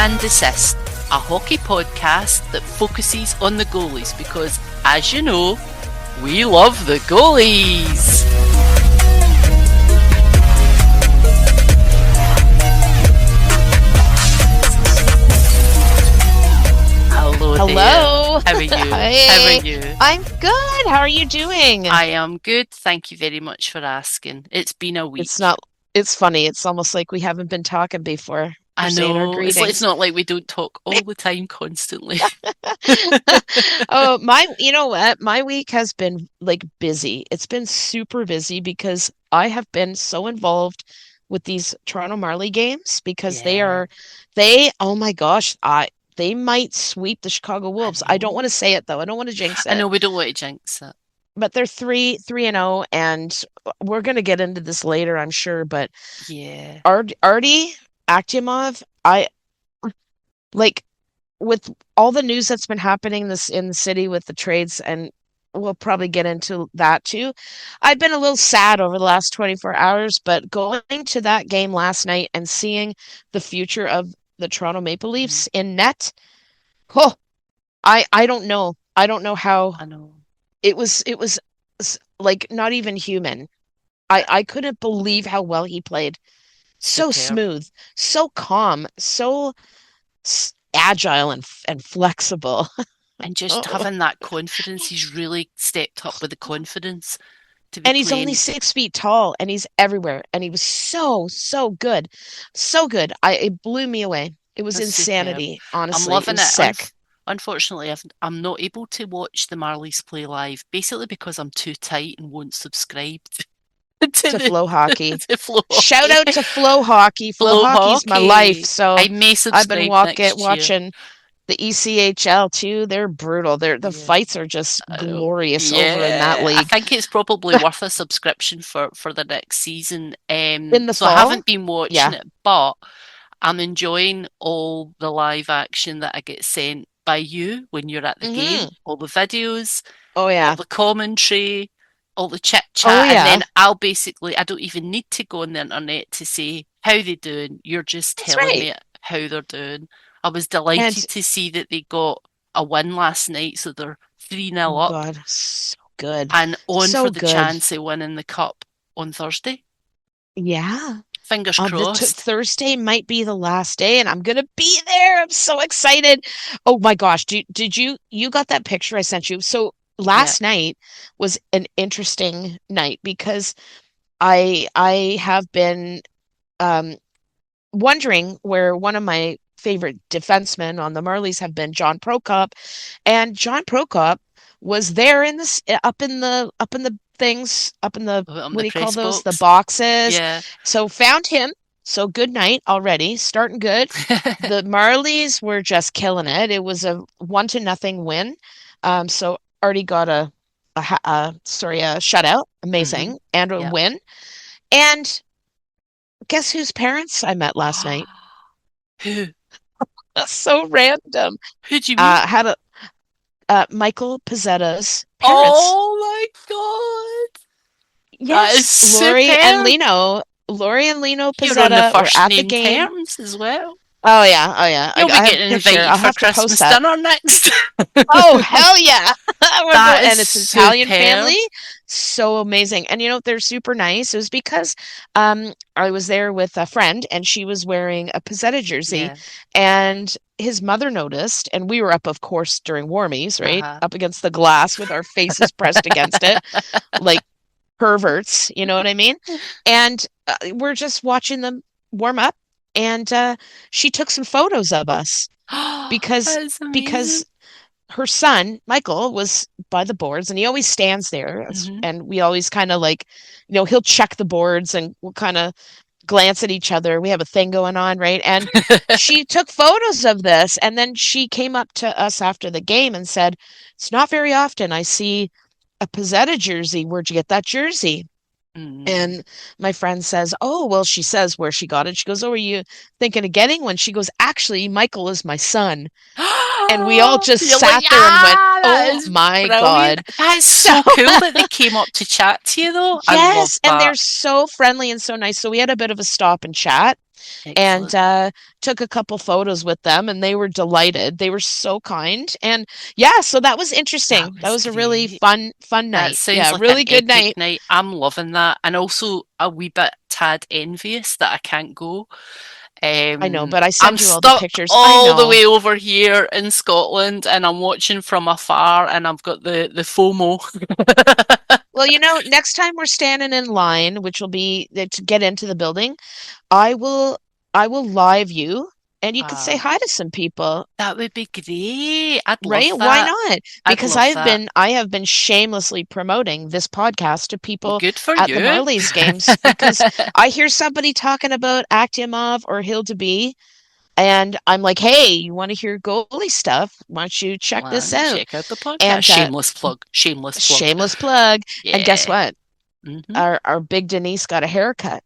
and Desist, a hockey podcast that focuses on the goalies because, as you know, we love the goalies. Hello. How are you? Hey. How are you? I'm good. How are you doing? I am good. Thank you very much for asking. It's been a week. It's funny. It's almost like we haven't been talking before. I saying our know. It's not like we don't talk all the time constantly. Oh, you know what? My week has been like busy. It's been super busy because I have been so involved with these Toronto Marley games because Yeah. oh my gosh, they might sweep the Chicago Wolves. I don't want to say it though. I don't want to jinx I it. know we don't want to jinx it. But they're 3-0, and we're gonna get into this later, I'm sure. But Yeah. Artie Akimov, I like with all the news that's been happening in the city with the trades, and we'll probably get into that too. I've been a little sad over the last 24 hours, but going to that game last night and seeing the future of the Toronto Maple Leafs in net, oh, I don't know. I don't know how. I know. It was like not even human. I couldn't believe how well he played. So Superb. smooth, so calm, so agile and flexible. And just having that confidence, he's really stepped up with the confidence to be And he's playing. only 6 feet tall, and he's everywhere. And he was so good, so good. It blew me away. It was That's insanity. superb. Honestly, I'm loving it was sick. Unfortunately, I'm not able to watch the Marlies play live, basically because I'm too tight and won't subscribe To Flow Hockey. to Flow Shout Hockey. out to Flow Hockey. Flow Hockey's my life. So I may I've been subscribe next year. watching the ECHL too. They're brutal. The fights are just glorious over in that league. I think it's probably worth a subscription for the next season. In the so fall? I haven't been watching it, but I'm enjoying all the live action that I get sent by you when you're at the game, all the videos, all the commentary, all the chit chat, and then I don't even need to go on the internet to say how they doing. You're just telling me how they're doing. I was delighted to see that they got a win last night, so they're 3-0 up. God, so good. And for the chance of winning the cup on Thursday. Yeah. Fingers crossed. Thursday might be the last day, and I'm gonna be there. I'm so excited. Oh my gosh, did you got that picture I sent you? So last night was an interesting night because I have been wondering where one of my favorite defensemen on the Marlies have been, John Prokop, and John Prokop was there up in the things, up in the what do you call those? The boxes. Yeah. So found him. So good night already, starting good. The Marlies were just killing it. It was a 1-0 win. So already got a shutout, amazing, and a win. And guess whose parents I met last night? Who? So random. Who'd you meet? Had Michael Pezzetta's parents. Oh my God! Yes, Lori and Lino Pezzetta were at the game. Terms as well. Oh yeah. You'll be getting invited for Christmas dinner next. Oh hell yeah! And it's an Italian family. So amazing. And they're super nice. It was because I was there with a friend, and she was wearing a Pezzetta jersey, and his mother noticed, and we were up, of course, during warmies, right? Up against the glass with our faces pressed against it, like perverts, you know what I mean? And we're just watching them warm up, and she took some photos of us because her son, Michael, was by the boards, and he always stands there. And we always kind of he'll check the boards, and we'll kind of glance at each other. We have a thing going on, right? And she took photos of this, and then she came up to us after the game and said, "It's not very often I see a Pezzetta jersey. Where'd you get that jersey?" And my friend says, "Oh, well," she says where she got it. She goes, "Oh, are you thinking of getting one?" She goes, "Actually, Michael is my son." And we all just sat there and went, "Oh my God." That's so cool that they came up to chat to you, though. Yes, and they're so friendly and so nice. So we had a bit of a stop and chat. and Excellent. took a couple photos with them, and they were delighted. They were so kind. And yeah, so that was That interesting. That was was a really great. fun That night. sounds Yeah, like an really good epic night. night. I'm loving that. And also a wee bit tad envious that I can't go. I know, but I I'm send you all the stuck pictures. I all the know. way over here in Scotland and I'm watching from afar and I've got the FOMO. Well, next time we're standing in line, which will be to get into the building, I will I will live you, and you could say Ah, hi to some people, that would be great. I'd love right? Why that. not? I'd Because love that. I have been shamelessly promoting this podcast to Well, people good for at the you. Marlies games because I hear somebody talking about Aktimov or Hilda, and I'm like, hey, you want to hear goalie stuff? Why don't you check Why this don't you out? check out the podcast? And Shameless plug. Shameless plug. shameless plug. And guess Yeah. what? Hmm. Our big Denise got a haircut.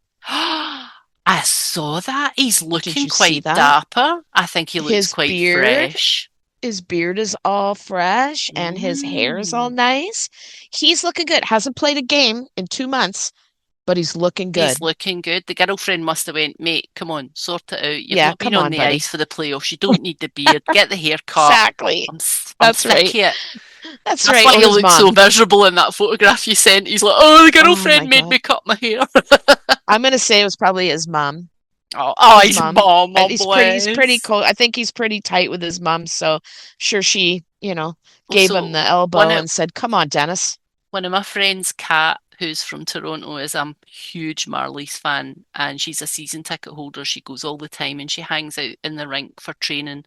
I saw that. He's Did looking you see quite that? dapper. I think he looks His quite beard fresh. his beard is all fresh and his hair is all Mm. nice. He's looking good. Hasn't played a game in 2 months, but he's looking He's good. looking good. The girlfriend must have went, mate, come on, sort it out. You've Yeah, not been come on on, the buddy. ice for the playoffs. You don't need the beard. Get the haircut. Exactly. I'm That's sick right. of it. That's That's right. why Oh, he his looks so mom. miserable in that photograph you sent. He's like, oh, the Oh my girlfriend made God. me cut my hair. I'm gonna say it was probably his mom. Oh, His his mom. mom, And oh he's pretty bless. cool. I think he's pretty tight with his mom, so sure she, Well, gave him so the one elbow of and said, "Come on, Dennis." one of my friends, Kat, who's from Toronto, is a huge Marlies fan, and she's a season ticket holder. She goes all the time, and she hangs out in the rink for training.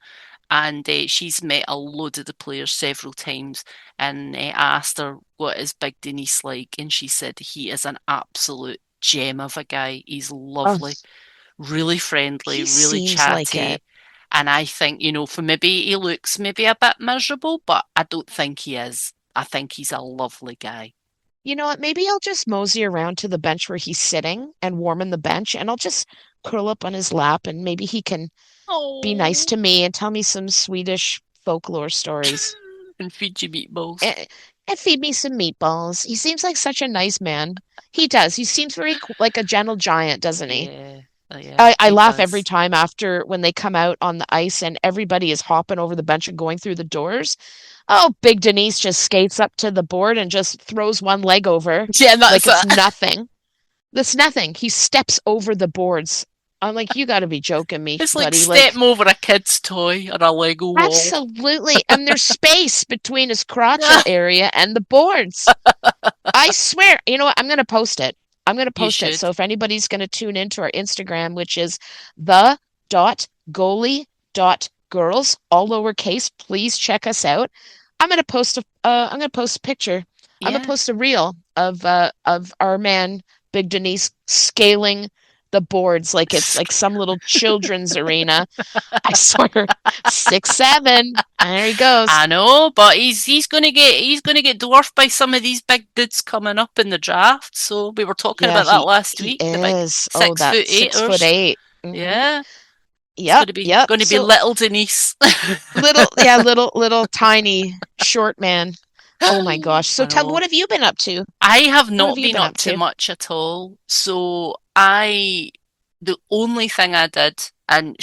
And she's met a load of the players several times. And I asked her what is Big Denise like, and she said he is an absolute gem of a guy. He's Oh, lovely, really friendly, he really seems like chatty. it. And I think, for maybe he looks maybe a bit miserable, but I don't think he is. I think he's a lovely guy. You know what? Maybe I'll just mosey around to the bench where he's sitting and warming the bench, and I'll just curl up on his lap, and maybe he can be nice Oh, to me and tell me some Swedish folklore stories and feed you meatballs. and, and feed me some meatballs. He seems like such a nice man. He does. He seems very like a gentle giant, doesn't he? Yeah, yeah, I he laugh every does. time after when they come out on the ice and everybody is hopping over the bench and going through the doors. Oh, Big Denise just skates up to the board and just throws one leg over Yeah, like that's it's it. nothing. That's nothing. He steps over the boards. I'm like, you got to be joking me, It's like buddy. Like, stepping over a kid's toy or a Lego wall. absolutely. And there's space between his crotchal area and the boards. I swear. You know what? I'm going to post it. I'm going to You post it. should. So if anybody's going to tune into our Instagram, which is the.goalie.girls, all lowercase, please check us out. I'm going to post a picture. I'm going to Yeah. post a reel of our man Big Denise scaling the boards like it's like some little children's arena. I swear, 6'7". There he goes. I know, but he's gonna get dwarfed by some of these big dudes coming up in the draft. So we were talking Yeah, about that he last he week, the big is. Oh, six that foot 6'8". eighters. Mm-hmm. Yeah. It's Yep, gonna yep. be So little Denise. little tiny short man. Oh my gosh. So I tell me, know. what have you been up to? I have What have not you been been up up to to? much at all. The only thing I did, and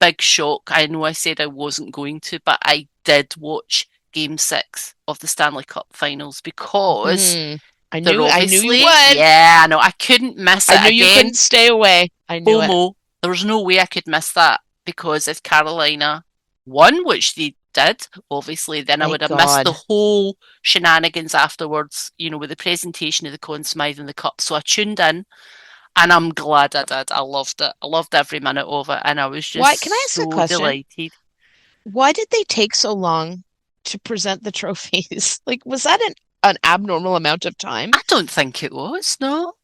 big shock, I know I said I wasn't going to, but I did watch Game 6 of the Stanley Cup Finals because Hmm. they're I knew you obviously, would. yeah, I know, I couldn't miss I it knew you again. couldn't stay away. I knew it. FOMO, there was no way I could miss that because if Carolina won, which they did, obviously, then I would Thank have missed the God. whole shenanigans afterwards, with the presentation of the Conn Smythe and the Cup. So I tuned in and I'm glad I did. I loved it. I loved every minute of it and I was Why, can I just ask a so question? delighted. Why did they take so long to present the trophies? Like, was that an abnormal amount of time? I don't think it was, no.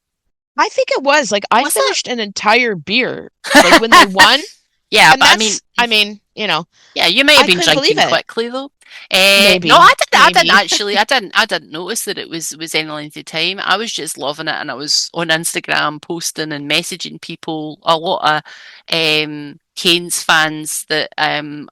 I think it was. Like, I Was it? finished an entire beer, like when they won. Yeah, And but I mean, I mean, yeah, you may have I been couldn't believe drinking it. quickly though. No, I Maybe, didn't. I didn't maybe. actually. I didn't notice that it was any length of time. I was just loving it, and I was on Instagram posting and messaging people. A lot of Canes fans that I'm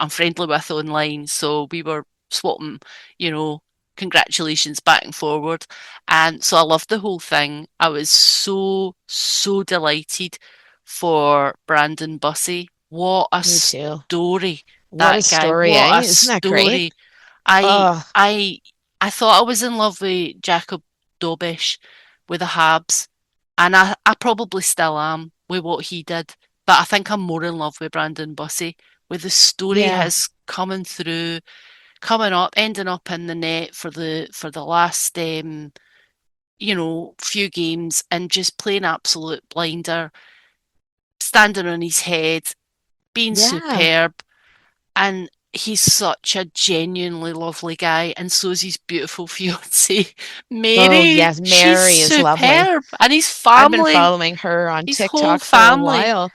friendly with online, so we were swapping, you know, congratulations back and forward. And so I loved the whole thing. I was so, so delighted for Brandon Bussey. What a Me too. story, What a that guy. story, What eh? a Isn't that great? story. I Oh, I I thought I was in love with Jacob Dobish with the Habs, and I probably still am with what he did. But I think I'm more in love with Brandon Bussey, with the story yeah. has coming through, coming up, ending up in the net for the last few games and just playing absolute blinder, standing on his head, being Yeah. superb. And he's such a genuinely lovely guy, and so is his beautiful fiancée, Oh, Mary. yes. She's Mary is lovely. superb, and his I've been family, following her on his whole TikTok for a family. while.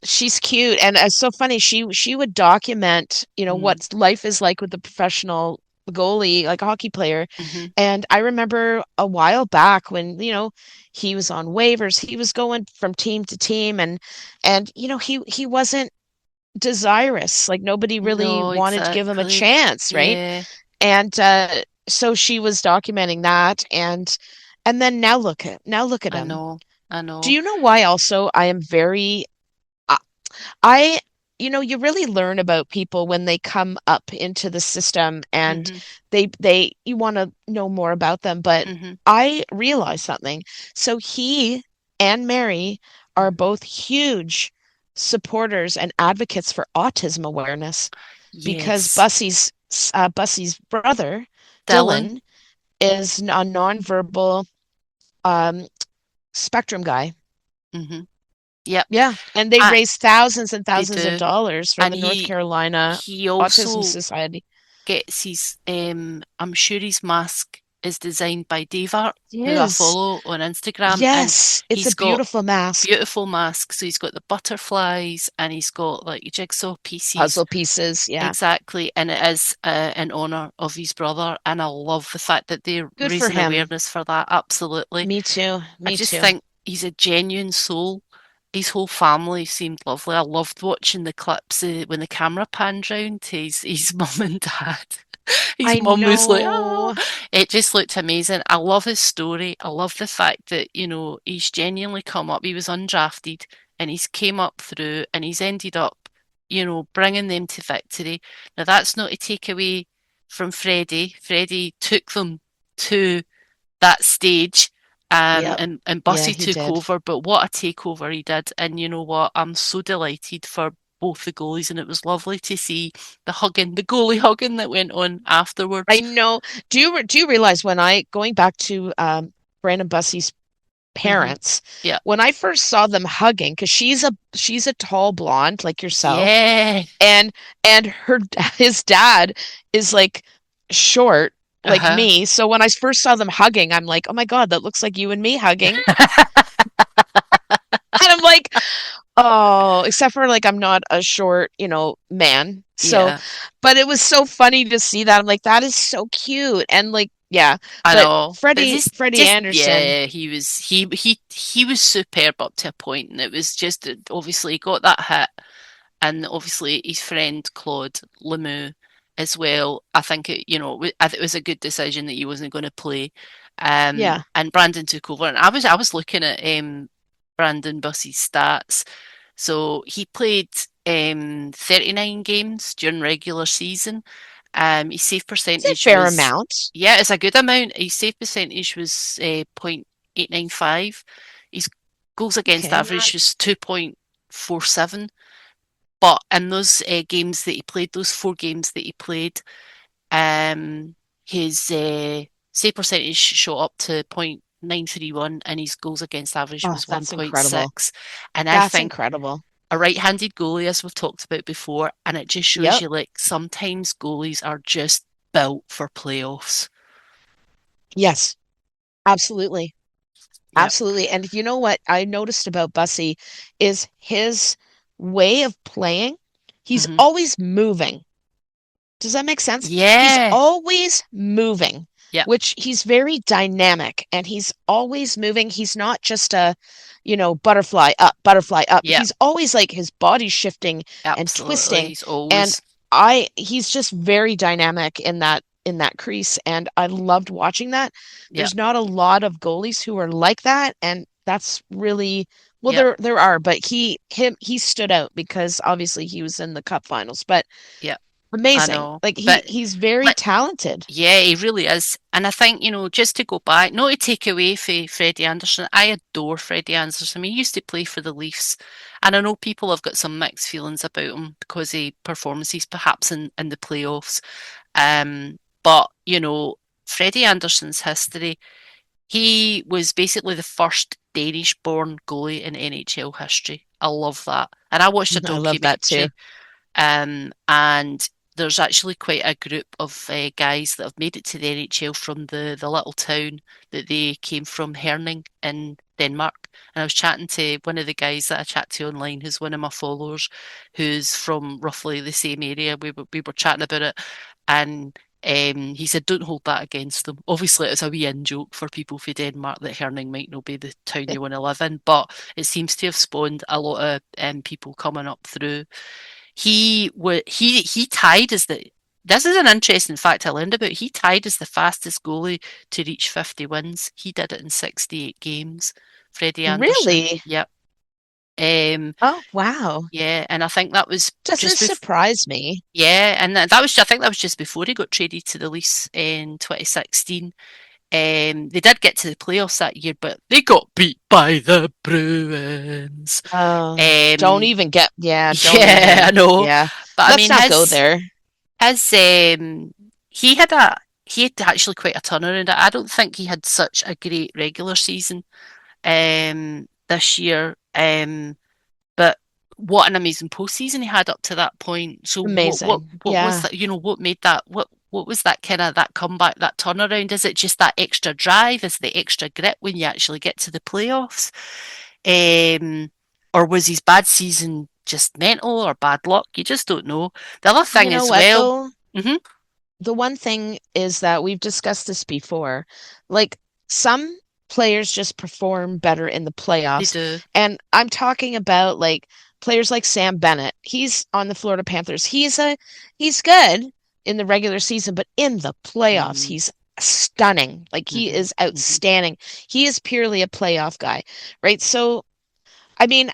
She's cute, and it's so funny. She would document, Mm, what life is like with a professional goalie, like a hockey player. hmm And I remember a while back when, he was on waivers, he was going from team to team, and he wasn't desirous. Like nobody really No, wanted to give him a exactly. chance, right? Yeah, And so she was documenting that, and then now look at I him. know, I Do know. you know why also I am very I, I you really learn about people when they come up into the system and hmm they you want to know more about them, but hmm I realized something. So he and Mary are hmm both huge supporters and advocates for autism awareness because Yes, Bussey's brother, Dylan. Dylan, is a nonverbal um, spectrum guy. hmm Yep, Yeah, and they I, raise thousands and they thousands of do, dollars for and the North Carolina he Autism also Society. gets his I'm sure his mask is designed by Dave Art, It who I is. follow on Instagram, and Yes, it's a he's got beautiful mask. beautiful masks. So he's got the butterflies and he's got like jigsaw pieces. Puzzle pieces. Yeah. Exactly, and it is in honor of his brother, and I love the fact that they're Good for raising him. awareness for that. Absolutely. Me too. I Me just too. think he's a genuine soul. His whole family seemed lovely. I loved watching the clips when the camera panned round to his mum and dad. His I mum was like, oh, know. it just looked amazing. I love his story. I love the fact that, he's genuinely come up. He was undrafted and he's came up through and he's ended up, bringing them to victory. Now, that's not to take away from Freddie. Freddie took them to that stage. Yep. And Yeah, Bussy he took did. over, but what a takeover he did. And you know what? I'm so delighted for both the goalies, and it was lovely to see the goalie hugging that went on I afterwards. know. Do you realize when I going back to Brandon Bussey's hmm parents, Yeah. when I first saw them hugging, because she's a tall blonde like yourself, Yeah. and her his dad is like short like Uh-huh. me. So when I first saw them hugging, I'm like, oh my God, that looks like you and me hugging. And I'm like, oh, except for like I'm not a short, man. So, Yeah. but it was so funny to see that. I'm like, that is so cute. And like, yeah, I but know. But Freddie Anderson, yeah, he was superb up to a point, and it was just obviously he got that hit. And obviously his friend Claude Lemieux as well. I think I think it was a good decision that he wasn't going to play. yeah, And Brandon took over, and I was looking at Brandon Bussey's stats. So he played 39 games during regular season. His save it's a percentage fair was, amount. yeah, it's a good amount. His save percentage was 0.895. His goals against Okay, average was 2.47. But in those games that he played, those 4 games that he played, his save percentage shot up to 0.931 and his goals against average oh, was that's incredible. 1.6. And I That's think incredible. a right-handed goalie, as we've talked about before, and it just shows Yep. you like sometimes goalies are just built for playoffs. Yes, absolutely. Yep. Absolutely. And you know what I noticed about Bussy is his way of playing. He's hmm always moving. Does that make sense? He's Yeah. always moving, Yep. which he's very dynamic and he's always moving. He's not just a, butterfly up, butterfly up. Yep. He's always like his body's shifting and Absolutely. twisting. He's And always. he's just very dynamic in that in that crease, and I loved watching that. Yep. There's not a lot of goalies who are like that, and that's really well, Yep. there are, but he stood out because obviously he was in the cup finals, but Yep. I amazing. know. Like But he's very like, talented. yeah, he really is. And I think, just to go back, not to take away from Freddie Anderson, I adore Freddie Anderson. I mean, he used to play for the Leafs. And I know people have got some mixed feelings about him because of performances perhaps in the playoffs. But, Freddie Anderson's history, he was basically the first Danish-born goalie in NHL history. I love that. And I watched a I love that too. documentary, and there's actually quite a group of guys that have made it to the NHL from the little town that they came from, Herning in Denmark. And I was chatting to one of the guys that I chat to online, who's one of my followers, who's from roughly the same area. We were chatting about it, and he said, "Don't hold that against them." Obviously, it's a wee in joke for people from Denmark that Herning might not be the town you want to live in, but it seems to have spawned a lot of people coming up through. He tied as the This is an interesting fact I learned about. He tied as the fastest goalie to reach 50 wins. He did it in 68 games. Freddie Anderson. Really? Yep. Um, Oh, wow. yeah, and I think that was Doesn't just before. surprise me. Yeah, and that was, I think that was just before he got traded to the Leafs in 2016. They did get to the playoffs that year, but they got beat by the Bruins. Don't Um, even don't yeah, I even. know. Yeah. But I Let's mean, not go there. his he had actually quite a turnaround. I don't think he had such a great regular season this year. But what an amazing postseason he had up to that point. So Amazing. what was Yeah. that, what made that, what was that kind of, that comeback, that turnaround? Is it just that extra drive? Is the extra grit when you actually get to the playoffs? Um, or was his bad season just mental or bad luck? You just don't know. The other You thing know as what, well. though? Hmm. The one thing is that we've discussed this before. Like some players just perform better in the They playoffs. do. And I'm talking about like players like Sam Bennett. He's on the Florida Panthers. He's good in the regular season, but in the playoffs, Mm, he's stunning. Like he hmm. is Hmm. outstanding. He is purely a playoff guy, right? So, I mean,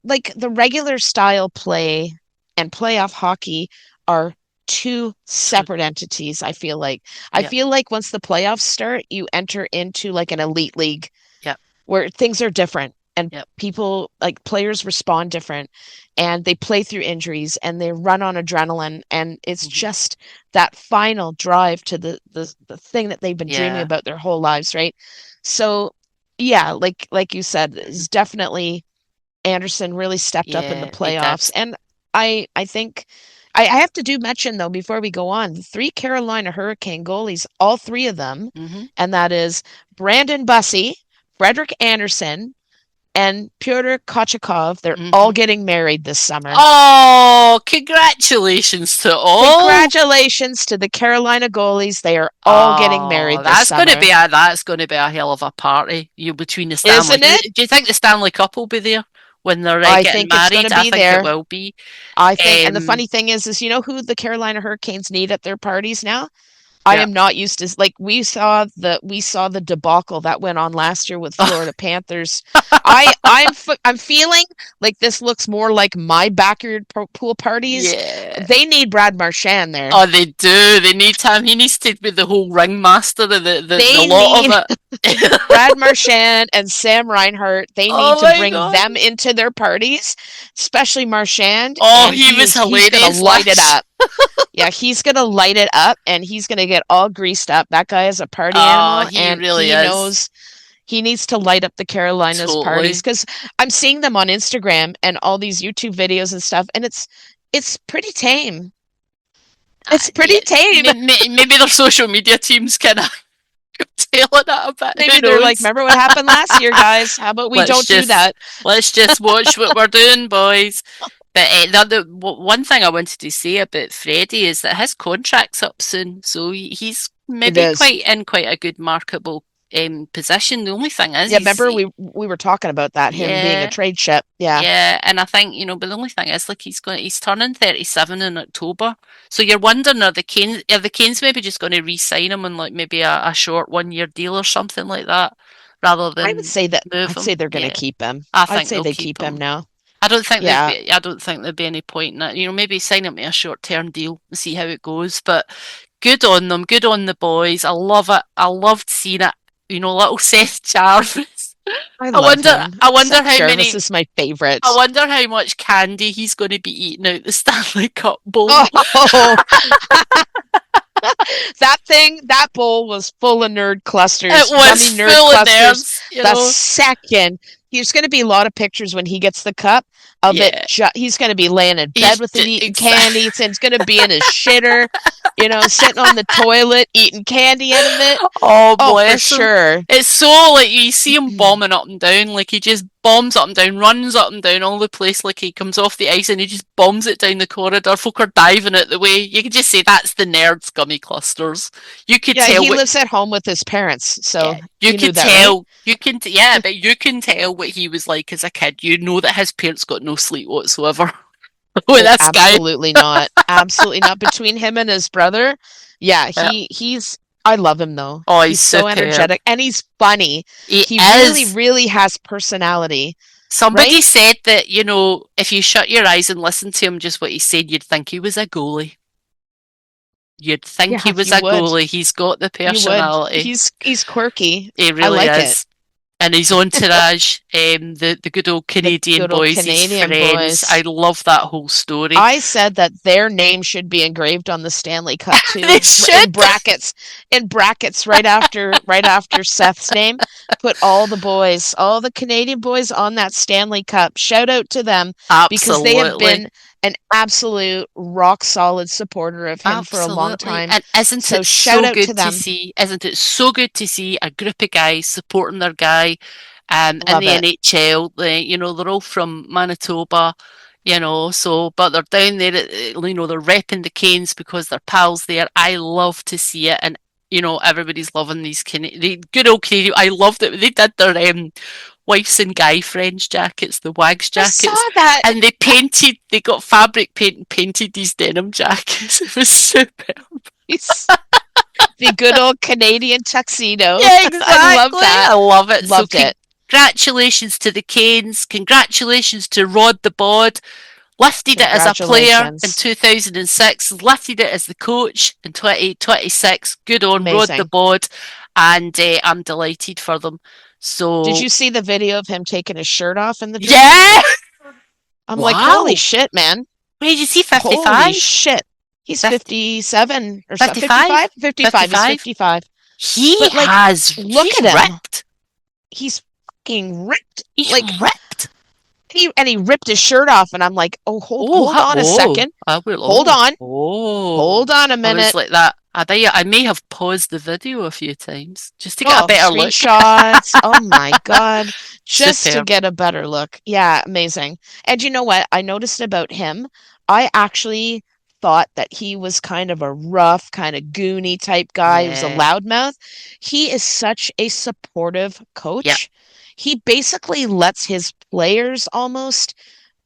like the regular style play and playoff hockey are two True. separate entities, I feel like. I Yep. feel like once the playoffs start, you enter into like an elite league Yep. where things are different and Yep. people like players respond different and they play through injuries and they run on adrenaline and it's Hmm. just that final drive to the thing that they've been dreaming Yeah. about their whole lives, right? So yeah, like you said, Hmm. it's definitely Anderson really stepped up in the Yeah. He playoffs. did. And I think I have to do mention though before we go on, the three Carolina Hurricane goalies, all three of them, Hmm. and that is Brandon Bussey, Frederick Anderson, and Pyotr Kochakov. They're all Hmm. getting married this summer. Oh, congratulations to all. Congratulations to the Carolina goalies. They are all getting Oh, married this summer. that's going to be a hell of a party. You between the Stanley. Isn't Do it? you think the Stanley Cup will be there when they're I getting think it's going married? to I be think it there. will be. I think, and the Um, funny thing is you know who the Carolina Hurricanes need at their parties now? I yeah. am not used to like we saw the debacle that went on last year with Florida Panthers. I'm feeling like this looks more like my backyard pool parties. Yeah. They need Brad Marchand there. Oh, they do. They need him. He needs to be the whole ringmaster of the They lot of need it. Brad Marchand and Sam Reinhart. They need Oh to my bring God. them into their parties, especially Marchand, Oh, and he was he's gonna hilarious light it last. up. Yeah, he's gonna light it up and he's gonna get all greased up. That guy is a party Oh, animal he and really he is. knows he needs to light up the Carolinas parties Totally. because I'm seeing them on Instagram and all these YouTube videos and stuff, and it's pretty tame. It's Yeah, pretty tame. maybe their social media teams kind of tailing it a bit. Who Maybe they're like, knows? remember what happened last year, guys? How about we let's don't do just that? let's just watch what we're doing, boys. But one thing I wanted to say about Freddie is that his contract's up soon, so he's It maybe is. quite a good marketable position. The only thing is, Yeah, remember we were talking about that, him being a yeah, trade ship. Yeah. yeah, and I think, but the only thing is, like, he's turning 37 in October. So you're wondering, are the Canes maybe just going to re-sign him on, like, maybe a short 1 year deal or something like that, rather I would than say that move I'd say him? they're gonna Yeah, keep him. I I'd think say they'll they keep keep him him. now. I Yeah. don't think there'd be any point in that. Maybe sign him to a short-term deal and see how it goes. But good on them, good on the boys. I love it. I loved seeing it. Little Seth Jarvis. I love him. I wonder Seth how Jarvis many is my I favorite. wonder how much candy he's going to be eating out the Stanley Cup bowl. Oh, that bowl was full of nerd It clusters, was gummy nerd full of clusters. nerves, The second there's going to be a lot of pictures when he gets the cup of it. Yeah, He's going to be laying in bed he's with it, eating exactly. candy. It's going to be in his shitter, sitting on the toilet, eating candy out of it. Oh, Oh, for bless him. sure. It's so like you see him bombing up and down, like he just bombs up and down, runs up and down all the place, like he comes off the ice and he just bombs it down the corridor. Folk are diving out the way. You can just say that's the nerds gummy clusters. You could Yeah, tell he what, lives at home with his parents, yeah, so you you knew could that, right? tell. Yeah, but you can tell what he was like as a kid. You know that his parents got no sleep whatsoever with Oh, this guy. absolutely not. Absolutely not. Between him and his brother, yeah, Yeah. he's I love him though. Oh, he's He's so superb. energetic and he's funny. He He really, is. really has personality, Somebody right? said that, if you shut your eyes and listen to him, just what he said, you'd think he was a goalie. You'd think he Yeah, was you a would. goalie. He's got the You would. personality. He's quirky. He I really like it. is. And his entourage, the good old The Canadian good old boys, his Canadian friends. I boys. love that whole story. I said that their name should be engraved on the Stanley Cup They too, should. in brackets right after Seth's name. Put all the Canadian boys on that Stanley Cup. Shout out to them because they have Absolutely. been an absolute rock solid supporter of him for a long Absolutely. time. And isn't So it shout so out to good to them. see? Isn't it so good to see a group of guys supporting their guy in Love the it. NHL? They're all from Manitoba, but they're down there, they're repping the Canes because they're pals there. I love to see it. And, everybody's loving the good old Canadian. I loved it. They did their wives and guy friends jackets, the Wags I saw jackets, that. and they got fabric paint and painted these denim jackets. It was super. He's the good old Canadian tuxedo. Yeah, I love exactly. that. I love it. So Loved it. congratulations to the Canes. Congratulations to Rod the Bod. Lifted it as a player in Congratulations. 2006, lifted it as the coach in 2026. Good on Rod the Amazing. Bod. And I'm delighted for them. Did So, you see the video of him taking his shirt off in the dressing room? yeah! I'm like, holy Wow. shit, man. Wait, did you see Holy 55? shit. He's 50, 57 or so. 55? 55? 55. He's 55? 55. But like, look He's at him. ripped. He's fucking ripped. He's Like, ripped. he ripped his shirt off, and I'm like, oh, hold on a second. I will. Hold on. Oh. Hold on a I was minute. like that. I may have paused the video a few times just to get a Oh, better look. screenshots. Oh my God. Just to Superb. get a better look. Yeah, amazing. And you know what? I noticed about him. I actually thought that he was kind of a rough, kind of goony type guy. He was a Yeah. loudmouth. He is such a supportive Yep. coach. He basically lets his players almost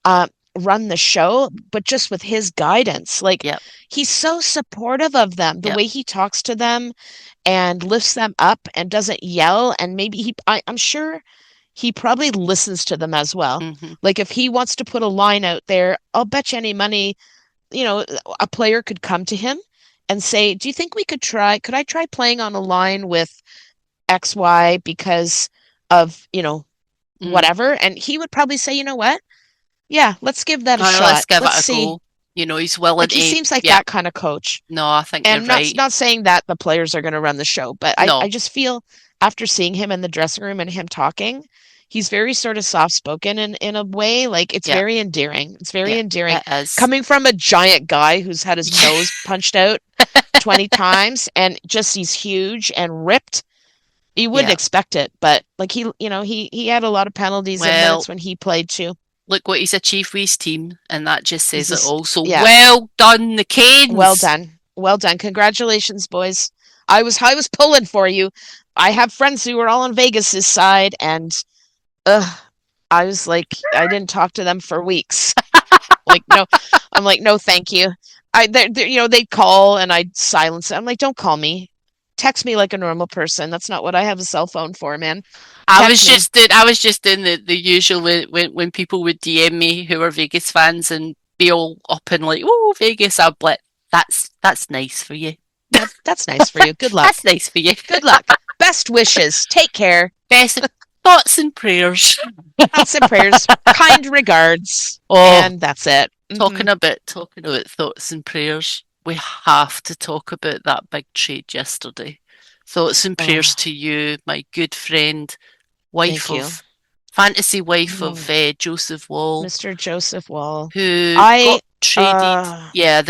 uh, run the show, but just with his guidance. Like Yep. he's so supportive of them, the Yep. way he talks to them and lifts them up and doesn't yell. And maybe I'm sure he probably listens to them as well. Hmm. Like if he wants to put a line out there, I'll bet you any money, a player could come to him and say, "Do you think could I try playing on a line with XY because of, Mm. whatever?" And he would probably say, "You know what? Yeah, let's give that a Let's shot. give Let's it a see." go. He's willing Like he to. seems like Yeah. that kind of coach. No, I think you're And not right. not saying that the players are going to run the show, but I No. just feel after seeing him in the dressing room and him talking, he's very sort of soft-spoken in a way. Like it's Yeah. very endearing. It's very Yeah. endearing. It is. Coming from a giant guy who's had his nose punched out 20 times and just he's huge and ripped. You wouldn't Yeah. expect it, but like he had a lot of penalties and Well, minutes when he played too. look what he's achieved with his team, and that just He's says it this, all. So yeah, well done, the well Canes. done. Well done. Congratulations, boys. I was pulling for you. I have friends who are all on Vegas's side, and ugh, I was like, I didn't talk to them for weeks. Like, no, I'm like, no, thank you. They'd call and I'd silence it. I'm like, don't call me. Text me like a normal person. That's not what I have a cell phone for, man. Text me. I was just doing the usual when people would DM me who are Vegas fans and be all up and like, oh, Vegas, I'd be like, that's nice for you. That's nice for you. Good luck. That's nice for you. Good luck. Best wishes. Take care. Best thoughts and prayers. Thoughts and prayers. Kind regards. Oh, And that's it. talking about thoughts and prayers. We have to talk about that big trade yesterday. Thoughts and prayers Oh, to you, my good friend, thank you. fantasy wife Oh, of Joseph Woll, Mr. Joseph Wall. who I got traded. uh Yeah,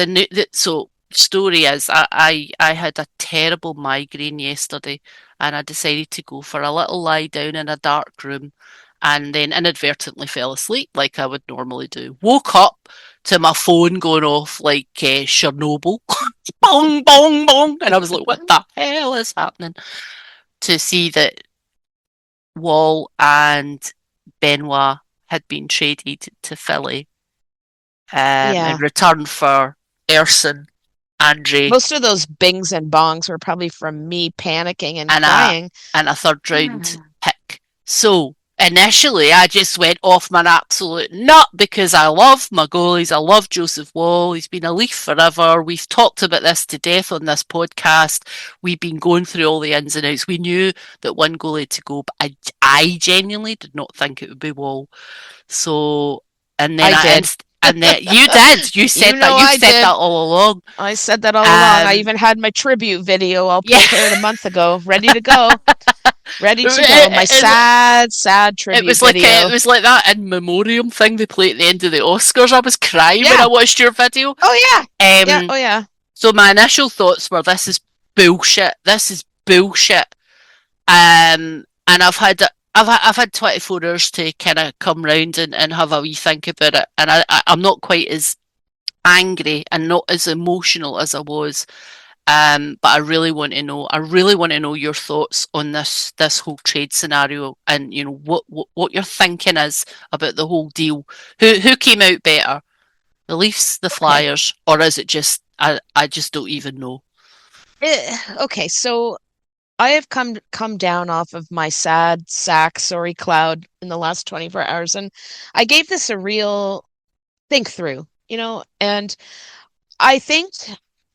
so story is I had a terrible migraine yesterday, and I decided to go for a little lie down in a dark room, and then inadvertently fell asleep like I would normally do. Woke up to my phone going off like Chernobyl, bong bong bong, and I was like, "What the hell is happening?" To see that Wall and Benoit had been traded to Philly in yeah. return for Erson, Andre, Most of those bings and bongs were probably from me panicking and and a crying. and a third round pick. So initially, I just went off my absolute nut because I love my goalies. I love Joseph Woll. He's been a Leaf forever. We've talked about this to death on this podcast. We've been going through all the ins and outs. We knew that one goalie to go, but I genuinely did not think it would be Woll. So, and then I did. and then you did. You You said that. know You've I said that did. all along. I said that all along. I Um, even had my tribute video all yeah, prepared a month ago, ready to go. Ready to go. My it, sad, sad it tribute was like it video. was like that in memoriam thing they play at the end of the Oscars. I was crying when Yeah. I watched your video. Oh yeah. Yeah. Um, Oh yeah. so my initial thoughts were, "This is bullshit. This is bullshit." And I've had 24 hours to kind of come round and have a wee think about it, and I'm not quite as angry and not as emotional as I was. But I really want to know. I really want to know your thoughts on this whole trade scenario, and you know what your thinking is about the whole deal. Who came out better, the Leafs, the Okay. Flyers, or is it just I just don't even know. Okay. So I have come down off of my sad sack sorry cloud in the last 24 hours, and I gave this a real think through, and I think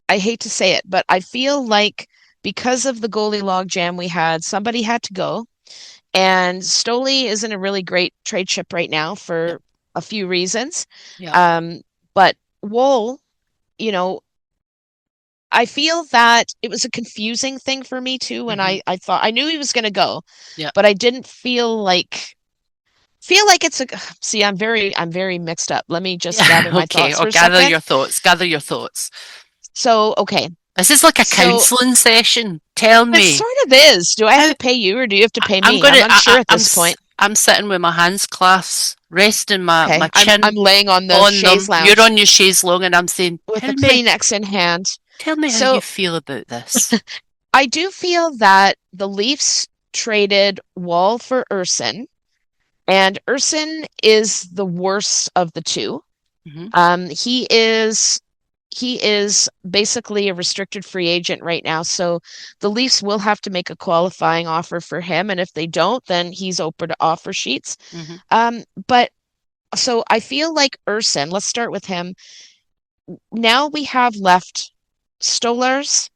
I hate to say it, but I feel like because of the goalie log jam we had, somebody had to go. And Stoli isn't a really great trade ship right now Yep, for a few reasons. yep, But Wool, you know, I feel that it was a confusing thing for me too. And mm-hmm, I thought I knew he was going to go, yep. but I didn't feel like it's a see, I'm very mixed up. Let me just gather my Okay, thoughts or for a second. gather your thoughts. So, okay. This is like a So counselling session. Tell it me sort of is. Do I have how to pay you or do you have to pay I'm me? I'm gonna. unsure at this point. I'm sitting with my hands clasped, resting Okay. my I'm chin laying on the on chaise them. You're lounge on your chaise long, and I'm saying, with a Kleenex in hand. tell me how you So feel about this." I do feel that the Leafs traded Wall for Urson, and Urson is the worst of the two. Hmm. He is basically a restricted free agent right now, so the Leafs will have to make a qualifying offer for him, and if they don't, then he's open to offer sheets. Hmm. But so I feel like Urson, let's start with him. Now we have left Stolarz,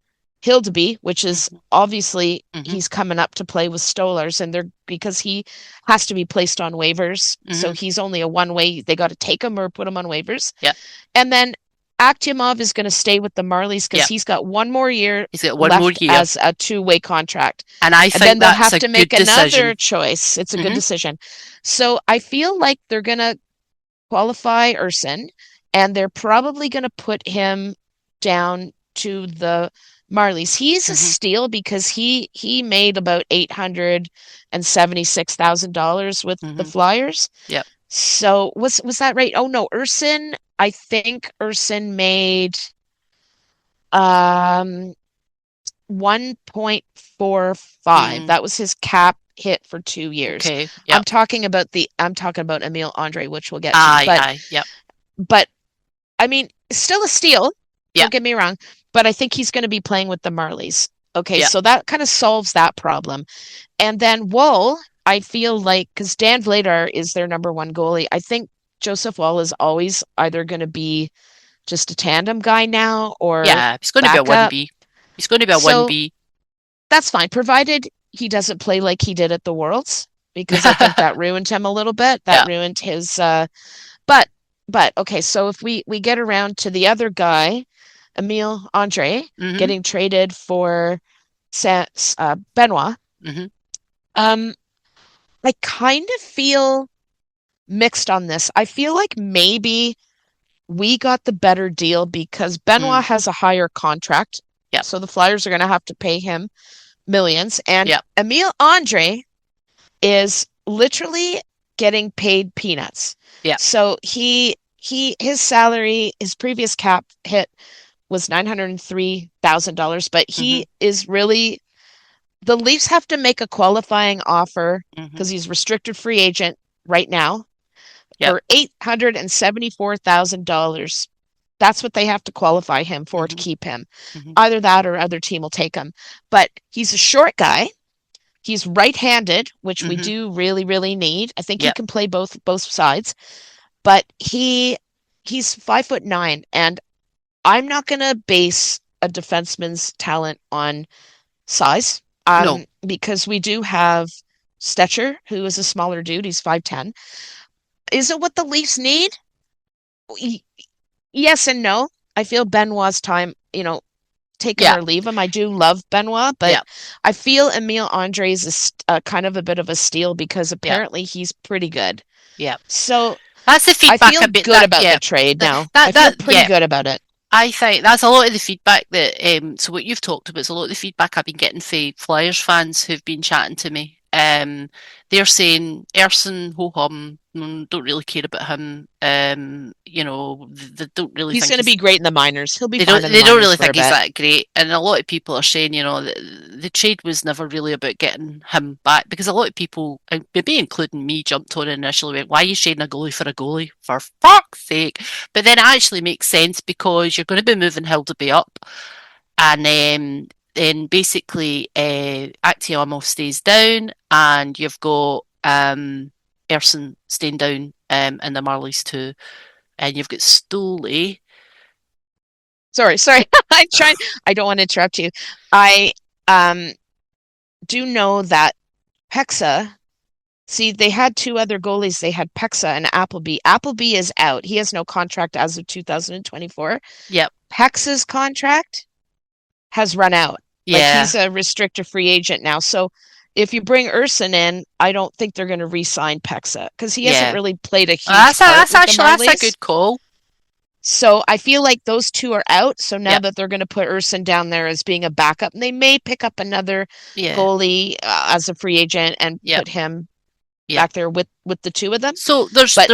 Hildeby, which is Hmm. obviously Hmm. he's coming up to play with Stolarz, and they're because he has to be placed on waivers, so Hmm. he's only a one way. They got to take him or put him on waivers, Yeah, and then Akhtyamov is going to stay with the Marlies because yeah. he's got one more year He's got one more left year, as a two-way contract, and I and then think they'll that's have a to good make another decision. choice. It's a good Hmm. decision. So I feel like they're going to qualify Urson, and they're probably going to put him down to the Marlies. He's a Hmm. steal because he made about $876,000 with the Hmm. Flyers. Yep. So was that right? Oh no, Urson. I think Urson made um 1.45. Mm, That was his cap hit for 2 years. okay. Yep. I'm talking about Emile Andre, which we'll get to. Aye. Aye. Yep. But I mean, still a steal. Yep. Don't get me wrong, but I think he's going to be playing with the Marlies. Okay, Yep. so that kind of solves that problem. And then Woll, I feel like because Dan Vladar is their number one goalie, I think Joseph Woll is always either going to be just a tandem guy now or Yeah. He's going to be a one backup. B. He's going to be a one So B. that's fine, provided he doesn't play like he did at the Worlds, because I think that ruined him a little bit. That Yeah. ruined his but okay, so if we get around to the other guy, Emile Andre, Mhm. getting traded for Benoit, Mhm. um, I kind of feel mixed on this. I feel like maybe we got the better deal because Benoit Mm. has a higher contract, Yep. so the Flyers are going to have to pay him millions, and Yep. Emile Andre is literally getting paid peanuts. Yep. So his salary, his previous cap hit was $903,000, but Mhm. he is really the Leafs have to make a qualifying offer Mhm. because he's restricted free agent right now Yep. for $874,000. That's what they have to qualify him for to Mhm. keep him. Mhm. Either that or other team will take him. But he's a short guy. He's right-handed, which we Mhm. do really, really need. I think he Yep. can play both sides, but he's 5'9", and I'm not gonna base a defenseman's talent on size. No. Because we do have Stetcher, who is a smaller dude. He's 5'10". Is it what the Leafs need? Yes and no. I feel Benoit's time, take him Yeah. or leave him. I do love Benoit, but Yeah. I feel Emile Andre is kind of a bit of a steal because Yeah. apparently he's pretty good. Yeah. So That's the I feedback feel a bit good that about yeah. the trade now. I feel That pretty yeah. good about it. I think that's a lot of the feedback that so what you've talked about is a lot of the feedback I've been getting from Flyers fans who've been chatting to me. They're saying Erson ho hum, don't really care about him. They don't really He's think going to he's be great in the minors. He'll be they fine don't in the they don't minors really for a think he's bit. that great. And a lot of people are saying, the trade was never really about getting him back because a lot of people, and maybe including me, jumped on it initially went, why are you trading a goalie for a goalie? For fuck's sake. But then it actually makes sense because you're going to be moving Hildaby up and then basically Actiamo stays down and you've got Erson staying down and the Marlies too. And you've got Stoley. Sorry. I'm trying. I don't want to interrupt you. I um do know that Pexa. See, they had two other goalies. They had Pexa and Appleby. Appleby is out. He has no contract as of 2024. Yep. Pexa's contract has run out. Like Yeah. he's a restricted free agent now. So if you bring Urson in, I don't think they're going to re-sign Pexa because he hasn't Yeah. really played a huge part with the That's a Marlies. good call. So I feel like those two are out. So now Yep. that they're going to put Urson down there as being a backup, and they may pick up another Yeah. goalie as a free agent and Yep. put him Yep. back there with the two of them. So But that's why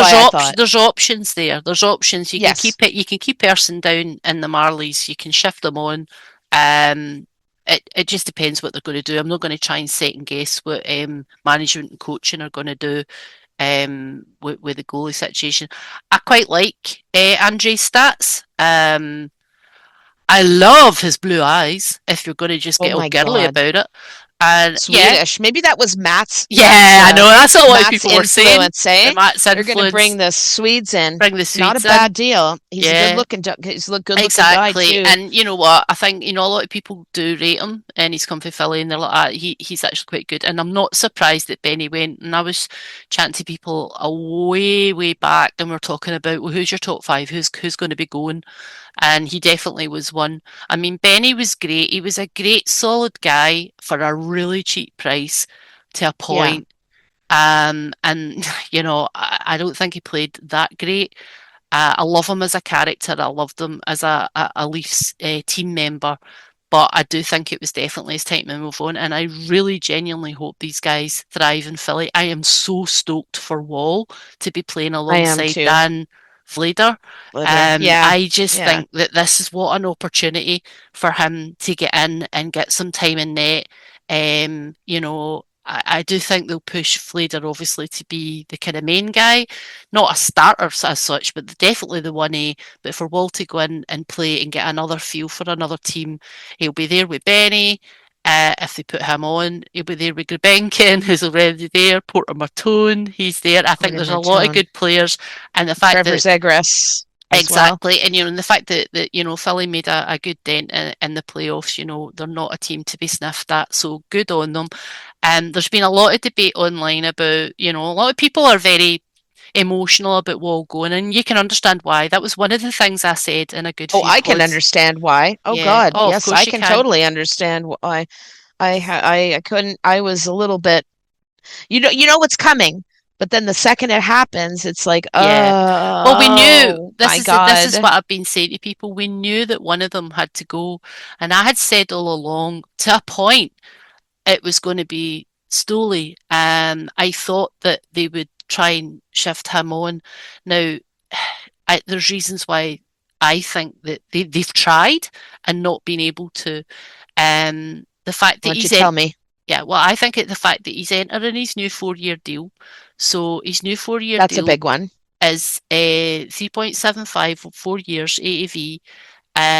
I thought, there's options there. There's options. yes, You can keep Person down in the Marlies. You can shift them on. Um, it just depends what they're going to do. I'm not going to try and second guess what management and coaching are going to do with the goalie situation. I quite like Andre's stats. I love his blue eyes. If you're going to just oh get all my girly God, about it, and yeah, Swedish. Maybe that was yeah, I know that's what a lot of Matt's people were saying. influence, eh? Matt's They're going to bring influence, the Swedes in. bring the Not a Swedes in. bad deal. Yeah, He's a good looking guy exactly. too. And you know what? I think a lot of people do rate him, and he's come from Philly, and they're like, he's actually quite good. And I'm not surprised that Benny went. And I was chatting to people a way back, and we're talking about, well, who's your top five? Who's going to be going? And he definitely was one. I mean, Benny was great. He was a great, solid guy for a really cheap price to a Yeah, point. And I don't think he played that great. I love him as a character. I loved him as a Leafs team member. But I do think it was definitely his time to move on. And I really genuinely hope these guys thrive in Philly. I am so stoked for Woll to be playing I am alongside too. Dan Vladar. Yeah, I just yeah. think that this is what an opportunity for him to get in and get some time in net. I do think they'll push Flader obviously to be the kind of main guy, not a starter as such, but definitely the 1A. But for Woll to go in and play and get another feel for another team, he'll be there with Benny. If they put him on, he'll be there with Gulbenkian, who's already there. Porter Martone, he's there. I think Porter there's a lot of Martone. good players, and the fact Trevor that Zegras as well. exactly, and the fact that Philly made a good dent in the playoffs. They're not a team to be sniffed at, so good on them. There's been a lot of debate online about, a lot of people are very emotional about Wall going, and you can understand why. That was one of the things I said in a good Oh, few I can pods. understand why. Oh Yeah. God, Oh, of yes, I course you can can. totally understand why. I couldn't. I was a little bit. You know what's coming, but then the second it happens, it's like, Yeah. Well, we knew oh my this is God. what I've been saying to people. We knew that one of them had to go, and I had said all along to a point it was going to be Stoley. I thought that they would try and shift him on. Now, there's reasons why I think that they've tried and not been able to. The fact Why that don't you he's in, tell me? yeah, well, I think the fact that he's entering his new 4 year deal. So his new 4 year That's a deal big one. is 3.75 4 years AAV.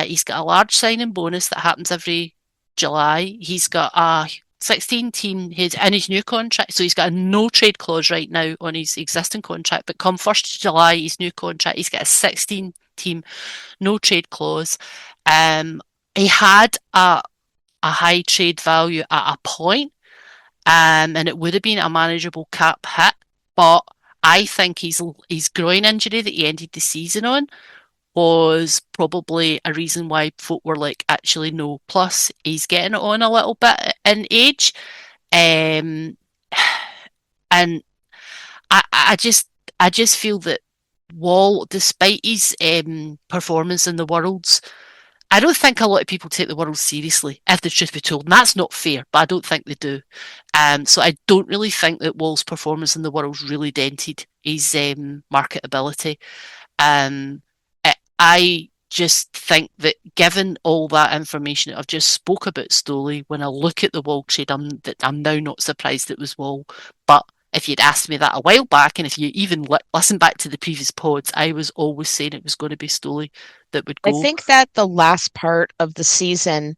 He's got a large signing bonus that happens every July. He's got a 16 team in his new contract, so he's got a no trade clause right now on his existing contract. But come 1st of July, his new contract, he's got a 16 team no trade clause. He had a high trade value at a point, and it would have been a manageable cap hit. But I think his groin injury that he ended the season on was probably a reason why folk were like, actually, no. Plus, he's getting on a little bit in age. Um, and I just feel that Wall, despite his performance in the Worlds, I don't think a lot of people take the Worlds seriously, if the truth be told. And that's not fair, but I don't think they do. So I don't really think that Wall's performance in the Worlds really dented his marketability. Um, I just think that given all that information that I've just spoke about Stoley, when I look at the Woll trade, I'm now not surprised it was Woll. But if you'd asked me that a while back, and if you even listen back to the previous pods, I was always saying it was going to be Stoley that would I go. think that the last part of the season,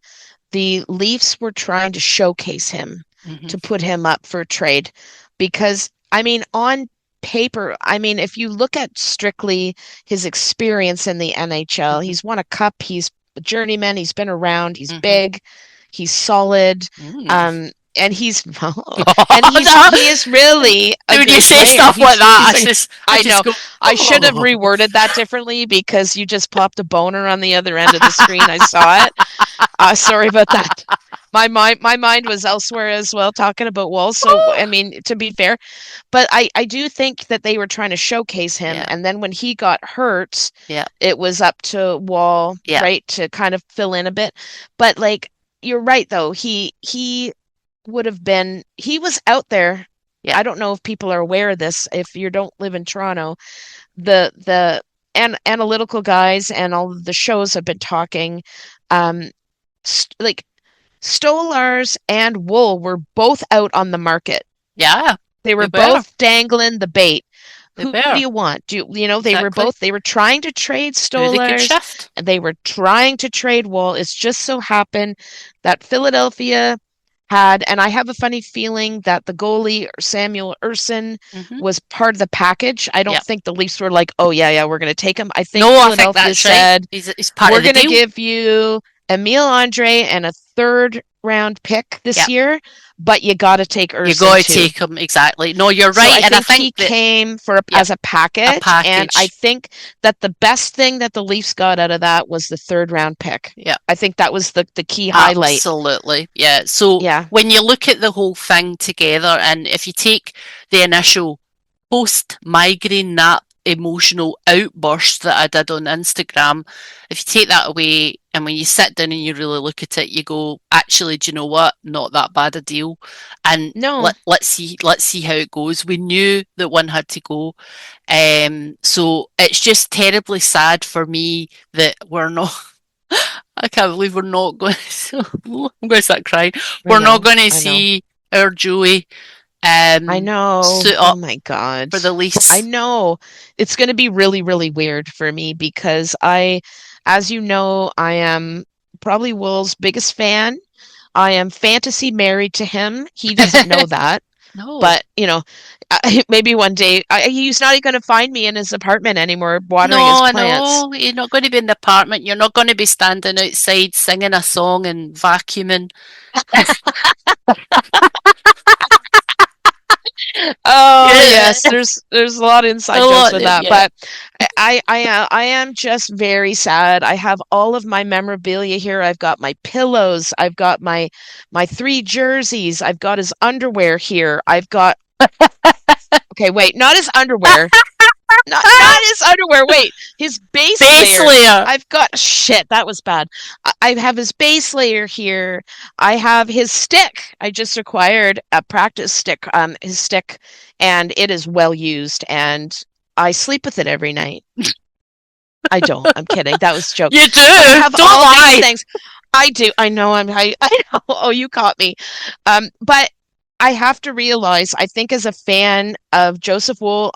the Leafs were trying to showcase him Hmm. to put him up for a trade because, I mean, on paper, I mean, if you look at strictly his experience in the NHL, Hmm. he's won a cup, he's a journeyman, he's been around, he's Hmm. big, he's solid, Mm. um, and he is really a When you good say player. stuff like that, I I know. just go, I should have oh. reworded that differently because you just popped a boner on the other end of the screen. I saw it. Sorry about that. My mind was elsewhere as well, talking about Woll. So, I mean, to be fair, but I do think that they were trying to showcase him. Yeah, And then when he got hurt, yeah, it was up to Woll, yeah, right, to kind of fill in a bit. But like, you're right though. He would have been. He was out there. yeah, I don't know if people are aware of this. If you don't live in Toronto, the analytical guys and all of the shows have been talking. Um, like Stolars and Woll were both out on the market. yeah. They They were were, both dangling the bait. they Who do were you want? exactly They were trying to trade who they could Stolars shift. and they were trying to trade Woll. It's just so happened that Philadelphia had, and I have a funny feeling that the goalie Samuel Urson Hmm. was part of the package. I don't Yeah. think the Leafs were like, oh yeah, we're going to take him. I think No, I think Philadelphia that's right. said, He's part we're of the going to deal. give you Emile Andre and a third round pick this Yeah. year, but you got to take You Urson got to too. take him exactly. No, you're So right, I and I think think he that came yeah, as a a package, and I package. think that the best thing that the Leafs got out of that was the third round pick. Yeah, I think that was the key highlight. absolutely. Yeah. So Yeah. when you look at the whole thing together, and if you take the initial post migraine nap emotional outburst that I did on Instagram, if you take that away and when you sit down and you really look at it, you go, actually, do you know what? Not that bad a deal. And No. let's see how it goes. We knew that one had to go. So it's just terribly sad for me that we're not I can't believe we're not going to I'm going to start crying. I We're not know. going to I know. see our Joey I know. suit Oh up my God. for the I Leafs. know. It's going to be really, really weird for me because as you know, I am probably Wool's biggest fan. I am fantasy married to him. He doesn't know that, No. but maybe one day he's not even going to find me in his apartment anymore watering his No, I plants. know. You're not going to be in the apartment. You're not going to be standing outside singing a song and vacuuming. Oh Yeah. yes, there's a lot of A inside jokes lot, with that, yeah. but I am just very sad. I have all of my memorabilia here. I've got my pillows. I've got my three jerseys. I've got his underwear here. I've got okay, wait, not his underwear. Not his underwear. Wait, his base Base layer. layer. I've got shit. That was bad. I have his base layer here. I have his stick. I just acquired a practice stick. His stick, and it is well used. And I sleep with it every night. I don't. I'm kidding. That was a joke. You do. But I have Don't all these lie. things. I do. I know. I know. Oh, you caught me. But I have to realize, I think as a fan of Joseph Wool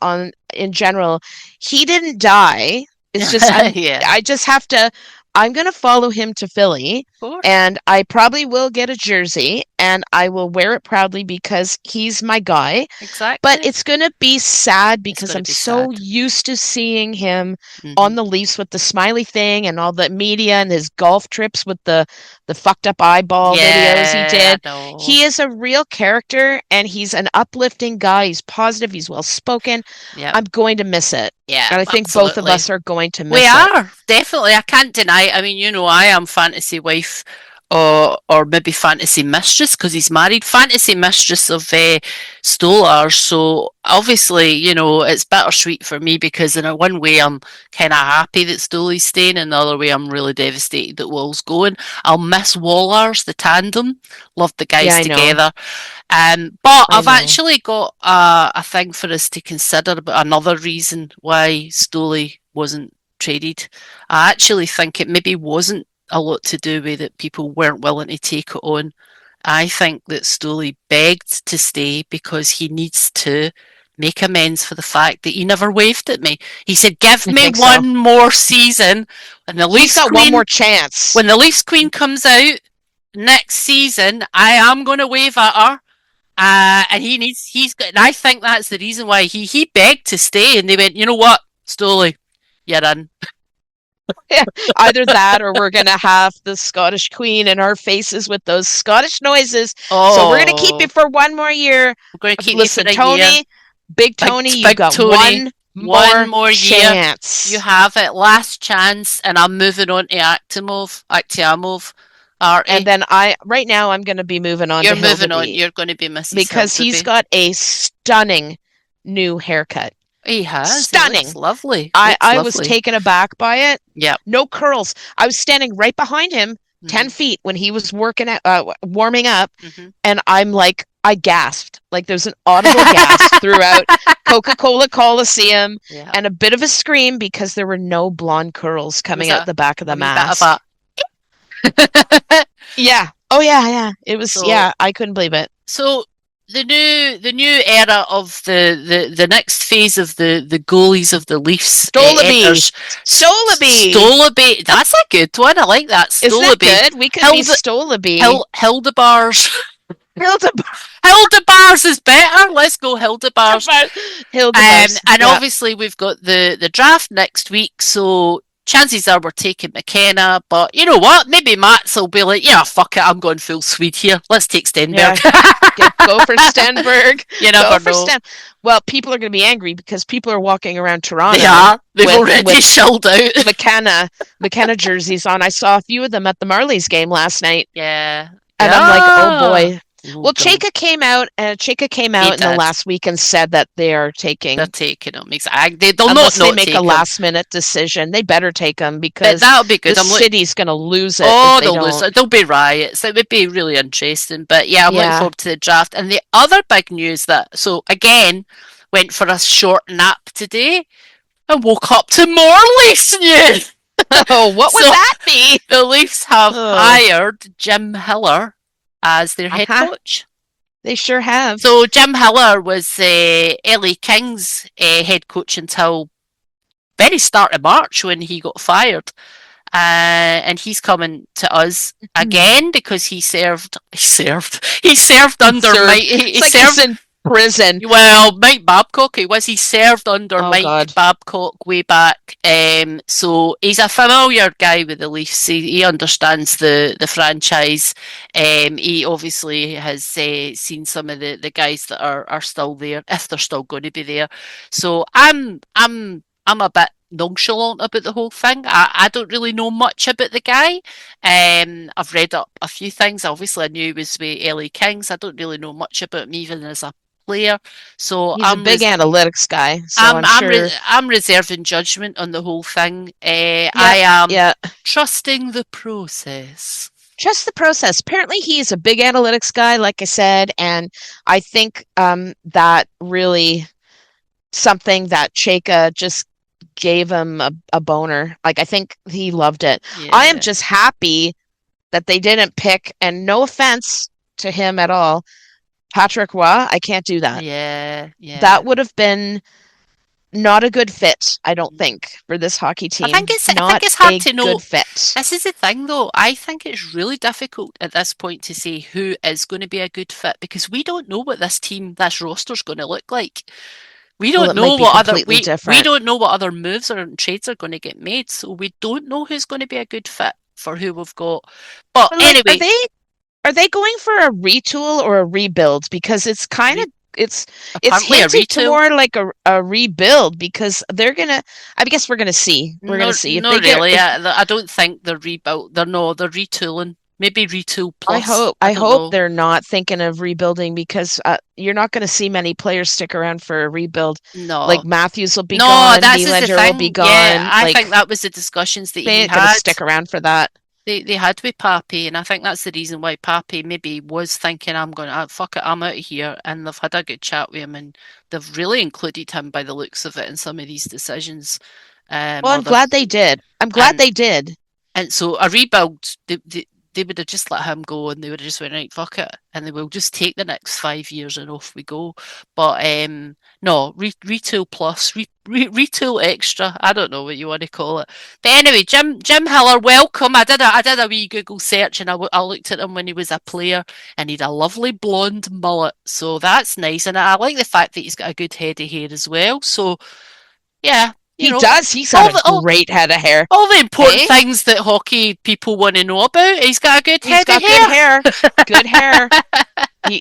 in general, he didn't die. It's just Yeah, I just have to I'm gonna follow him to Philly of course. and I probably will get a jersey and I will wear it proudly because he's my guy. But Exactly. it's gonna be sad It's because going to I'm be so sad. used to seeing him Hmm. on the Leafs with the smiley thing and all the media and his golf trips with the fucked up eyeball videos he Yeah, did. I know. He is a real character and he's an uplifting guy. He's positive, he's well spoken. Yep. I'm going to miss it. Yeah, And I think both of absolutely. us are going to We miss it. are, definitely. I can't deny it. I mean, I am fantasy wife or maybe fantasy mistress because he's married. Fantasy mistress of Stolar. So obviously, it's bittersweet for me because in a one way I'm kind of happy that Stoley's staying, and the other way I'm really devastated that Woll's going. I'll miss Wallars, the tandem. Loved the Yeah, guys I know. together. But I I've know. actually got a thing for us to consider about another reason why Stoley wasn't traded. I actually think it maybe wasn't a lot to do with that people weren't willing to take it on. I think that Stoley begged to stay because he needs to make amends for the fact that he never waved at me. He said, "Give I me think so. one more season, and He's got one more chance. When the Leafs Queen comes out next season, I am going to wave at her." And he's got, and I think that's the reason why he begged to stay, and they went, you know what, Stoley, you're in. Yeah, either that or we're gonna have the Scottish Queen in our faces with those Scottish noises. So we're gonna keep you Oh, for one more year. we're going to keep you for Listen, a year. Tony, Big Tony, you've Big got Tony, one one more more year. You chance. have it, last chance, and I'm moving on to Aktiamov, And Artie. then right now I'm gonna be moving on You're to moving on. Hildeby You're going to be Mrs. because he's Hildeby. got a stunning new haircut. He has. He looks Stunning. lovely. I, Looks I was lovely. taken aback by it. Yep. No curls. I was standing right behind him, 10 Hmm. feet when he was warming up, Hmm. and I gasped. Like there's an audible gasp throughout Coca-Cola Coliseum Yeah. and a bit of a scream because there were no blonde curls It was coming out the back of the a wee bit of mask. a. Yeah. Oh yeah, yeah. It was So yeah, I couldn't believe it. So the new era of the next phase of the goalies of the Leafs Stolaby. enters Stolaby. Stolaby. That's a good one. I like that. Isn't that Stolaby. good? We could be Hilde, Stolaby. Hildebars. Hildebar. Hildebars is better. Let's go Hildebars. Hildebars. And Yeah. obviously we've got the draft next week, so chances are we're taking McKenna, but you know what? Maybe Matt's will be like, yeah, fuck it, I'm going full Swede here. Let's take Stenberg. Yeah. Go for Stenberg. You Go never for know. Sten. Well, people are going to be angry because people are walking around They Toronto are. They've already with shelled out. McKenna jerseys on. I saw a few of them at the Marlies game last night, Yeah. and I'm like, oh Yeah. boy, Well, Cheka came out. Cheka came out in the last week and said that they're taking him. Exactly. They'll unless they make a last-minute decision. They better take him because that'll be good. The city's going to lose it. Oh, they'll lose it. There'll be riots. It would be really interesting. But yeah, I'm looking forward to the draft. And the other big news so again, went for a short nap today and woke up to more Leafs news. Oh, what would that be? The Leafs have hired Jim Hiller as their head coach. They sure have. So Jim Hiller was LA Kings head coach until very start of March when he got fired. And he's coming to us again because he served under Mike. He served in prison. Well, Mike Babcock. He served under Mike Babcock way back. So he's a familiar guy with the Leafs. He understands the franchise. He obviously has seen some of the guys that are still there, if they're still going to be there. So I'm a bit nonchalant about the whole thing. I don't really know much about the guy. I've read up a few things. Obviously, I knew he was with LA Kings. I don't really know much about him even as a player. So he's a big analytics guy. So I'm reserving judgment on the whole thing. I am trusting the process. Trust the process. Apparently, he's a big analytics guy, like I said, and I think that really something that Cheka just gave him a boner. Like, I think he loved it. Yeah. I am just happy that they didn't pick, and no offense to him at all, Patrick Roy. I can't do that. Yeah. That would have been not a good fit, I don't think, for this hockey team. I think it's hard to know. Good fit. This is the thing, though. I think it's really difficult at this point to say who is going to be a good fit because we don't know what this roster's going to look like. We don't know what we don't know what other moves or trades are going to get made, so we don't know who's going to be a good fit for who we've got. But anyway, are they going for a retool or a rebuild? Because it's kind of it's hinted to more like a rebuild because they're gonna. I guess we're gonna see. We're gonna see. I don't think they're rebuilt. They're retooling. Maybe retool plus. I hope they're not thinking of rebuilding because you're not going to see many players stick around for a rebuild. No, like Matthews will be gone. Nylander will be gone. Yeah, I think that was the discussions that they had. Going to stick around for that. They had with Pappy, and I think that's the reason why Pappy maybe was thinking, "I'm going to fuck it, I'm out of here." And they've had a good chat with him, and they've really included him by the looks of it in some of these decisions. I'm glad they did. They did. And so a rebuild. They would have just let him go and they would have just went, right, fuck it. And they will just take the next 5 years and off we go. But no, retool plus, retool extra. I don't know what you want to call it. But anyway, Jim Hiller, welcome. I did a wee Google search and I looked at him when he was a player and he had a lovely blonde mullet. So that's nice. And I like the fact that he's got a good head of hair as well. So, yeah. He does. He's got a great head of hair. All the important things that hockey people want to know about. He's got a good head of hair. Good hair.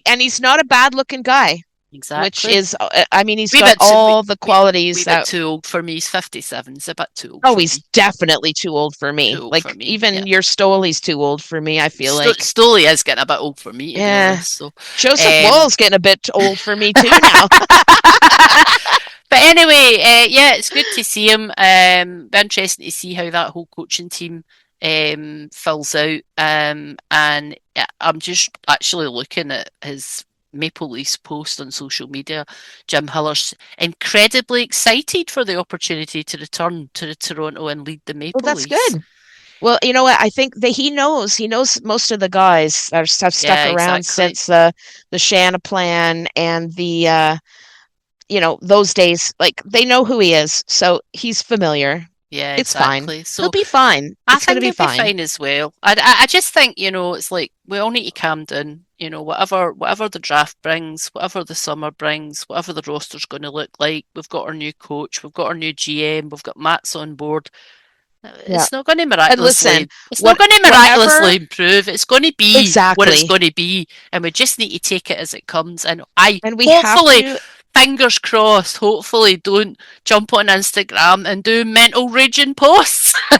And he's not a bad-looking guy. Exactly. Which is, I mean, he's got all the qualities. He's a bit too old for me. He's 57. He's a bit too old. Oh, he's definitely too old for me. Even your Stoley's too old for me, I feel like. Stoley is getting a bit old for me. Yeah. Honest, so. Joseph Woll's getting a bit old for me too now. But anyway, it's good to see him. Be interesting to see how that whole coaching team fills out. And I'm just actually looking at his Maple Leafs post on social media. Jim Hiller's incredibly excited for the opportunity to return to Toronto and lead the Maple Leafs. Well, that's good. Well, you know what? I think that he knows most of the guys that have stuck around since the Shanna plan and the those days. Like, they know who he is, so he's familiar. Yeah, it's fine. So he'll be fine. I think he'll be fine as well. I just think it's like we all need to calm down. Whatever the draft brings, whatever the summer brings, whatever the roster's going to look like. We've got our new coach, we've got our new GM, we've got Matt's on board. It's not going to miraculously. It's not going to miraculously improve. It's going to be what it's going to be, and we just need to take it as it comes. And hopefully. Fingers crossed, hopefully don't jump on Instagram and do mental raging posts. I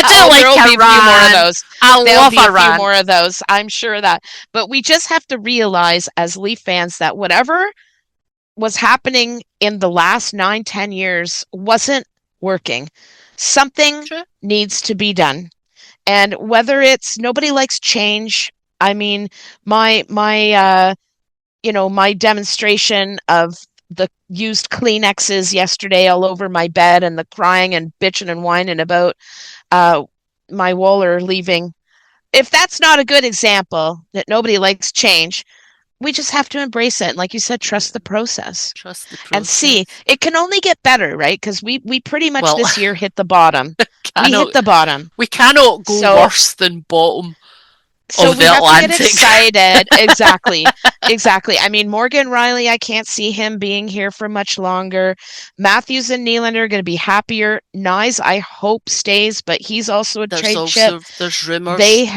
do like a rant. More of those. I there'll love be a a few more rant. of those, I'm sure of that. But we just have to realize as Leaf fans that whatever was happening in the last 9, 10 years wasn't working. Something True. needs to be done. And whether it's nobody likes change, I mean, my demonstration of the used Kleenexes yesterday all over my bed and the crying and bitching and whining about uh, my Woller leaving. If that's not a good example that nobody likes change, we just have to embrace it. And like you said, trust the Yeah. process Trust the and see. process. It can only get better, right? Because we pretty much Well, this year hit the bottom. We hit cannot the bottom. we cannot go So worse than bottom so of we the have to get Atlantic. excited. Exactly. Exactly. I mean, Morgan Riley, I can't see him being here for much longer. Matthews and Nylander are going to be happier. Nyes, I hope stays, but he's also a There's trade chip. also there's rumours.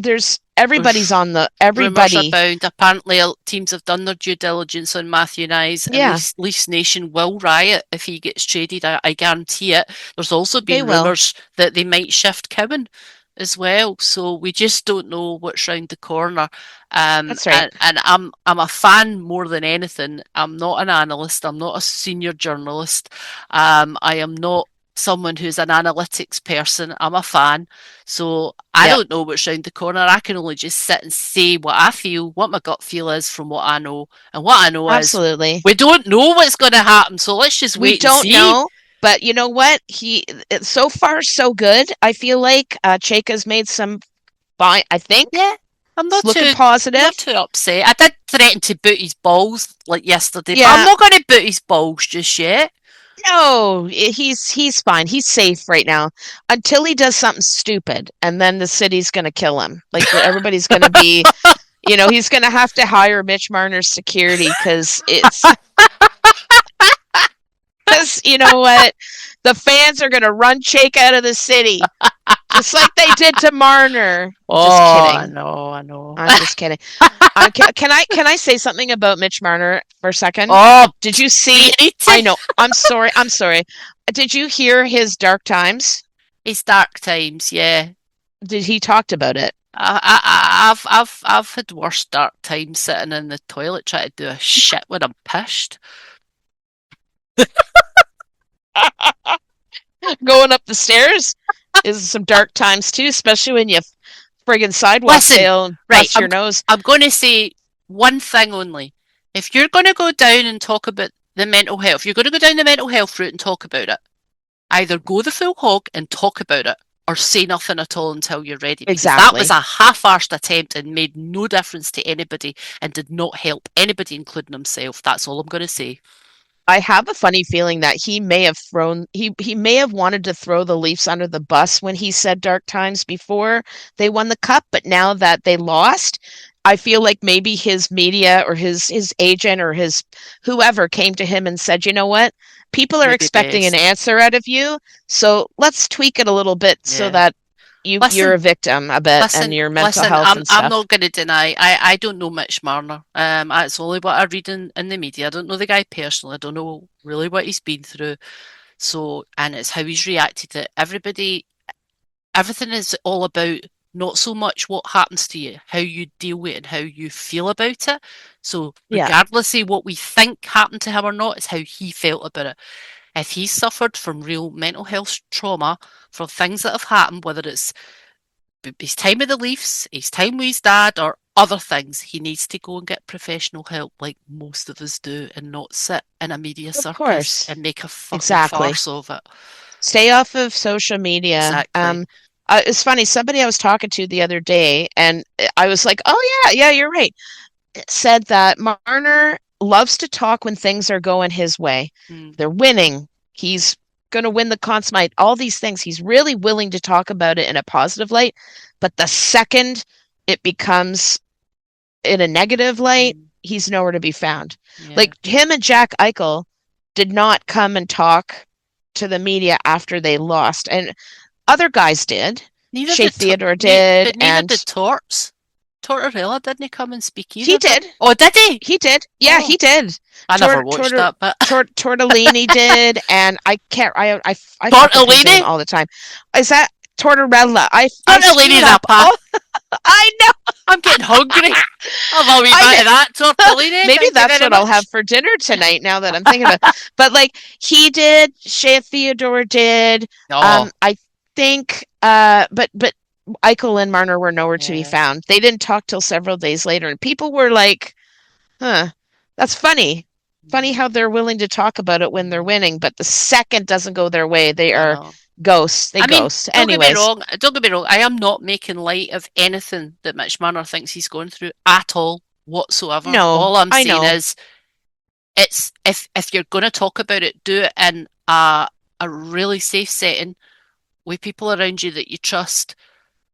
There's everybody's There's on the rumours everybody. abound. Apparently, teams have done their due diligence on Matthew Nyes, and Yeah, Leafs Nation will riot if he gets traded. I guarantee it. There's also they been will. rumours that they might shift Cowan as well. So we just don't know what's round the corner. That's right. And I'm a fan more than anything. I'm not an analyst. I'm not a senior journalist. I am not someone who's an analytics person. I'm a fan. So I Yep, don't know what's round the corner. I can only just sit and say what I feel, what my gut feel is from what I know. And what I know is absolutely. we don't know what's going to happen. So let's just We wait and don't see. know, but you know what? So far so good. I feel like Chaka's made some fine. I think Yeah, I'm it's not looking too positive. not too upset. I did threaten to boot his balls like yesterday, but I'm Yeah, not going to boot his balls just yet. no, he's fine. He's safe right now until he does something stupid, and then the city's gonna kill him. Like everybody's gonna be, he's gonna have to hire Mitch Marner's security because you know what, the fans are gonna run Jake out of the city just like they did to Marner. I'm just Oh, I kidding. know, I know. I'm just kidding. Can I say something about Mitch Marner for a second? Oh, Did you do you see? need to? I know. I'm sorry. I'm sorry. Did you hear his dark times? It's dark times, yeah. Did he talked about it? I've had worse dark times sitting in the toilet trying to do a shit when I'm pissed. Going up the stairs is some dark times too, especially when you friggin' sidewalk Listen, fail and right, bust your nose. I'm going to say one thing only. If you're going to go down and talk about the mental health, you're going to go down the mental health route and talk about it. Either go the full hog and talk about it, or say nothing at all until you're ready, because that was Exactly. a half-arsed attempt and made no difference to anybody and did not help anybody, including himself. That's all I'm going to say. I have a funny feeling that he may have wanted to throw the Leafs under the bus when he said dark times before they won the cup, but now that they lost, I feel like maybe his media or his agent or his whoever came to him and said, "You know what? People are Maybe expecting an best. answer out of you, so let's tweak it a little bit so Yeah. that you're Listen, a victim a bit and listen, your mental listen. health and I'm stuff." not going to deny. I don't know Mitch Marner. It's only what I read in the media. I don't know the guy personally. I don't know really what he's been through. So, and it's how he's reacted to everybody. Everything is all about not so much what happens to you, how you deal with it and how you feel about it. So, Yeah, regardless of what we think happened to him or not, it's how he felt about it. If he's suffered from real mental health trauma from things that have happened, whether it's his time with the Leafs, his time with his dad, or other things, he needs to go and get professional help like most of us do and not sit in a media of circus course. and make a fucking Exactly. farce of it. Stay off of social media. Exactly. It's funny. Somebody I was talking to the other day, and I was like, "Oh yeah, yeah, you're right." It said that Marner loves to talk when things are going his way. Mm, They're winning. He's going to win the Conn Smythe. All these things. He's really willing to talk about it in a positive light. But the second it becomes in a negative light, mm, he's nowhere to be found. yeah. Like him and Jack Eichel did not come and talk to the media after they lost. And other guys did. Neither Shea did, Theodore did, but neither and did Torts. Tortorella didn't he come and speak he either, did? did. Oh, did he? He did. Yeah, Oh, he did. I never watched that, but Tortellini did, and I can't. I fuck up his name Tortellini? all the time. Is that? Tortorella. I screw Tortellini it is a up. pa. Oh, I know. I'm getting hungry. I'll be back to that tortellini. Maybe Thank you that's very what I'll have much. for dinner tonight now that I'm thinking about it. But like he did, Shea Theodore did. Oh, I think but Eichel and Marner were nowhere to be yeah. found. They didn't talk till several days later, and people were like, huh, that's funny. Funny how they're willing to talk about it when they're winning, but the second doesn't go their way, they I are know. ghosts. They I mean, ghost. don't get me Anyways, wrong. Don't get me wrong. I am not making light of anything that Mitch Marner thinks he's going through at all, whatsoever. no, All I'm I saying know. is, it's if you're going to talk about it, do it in a really safe setting with people around you that you trust.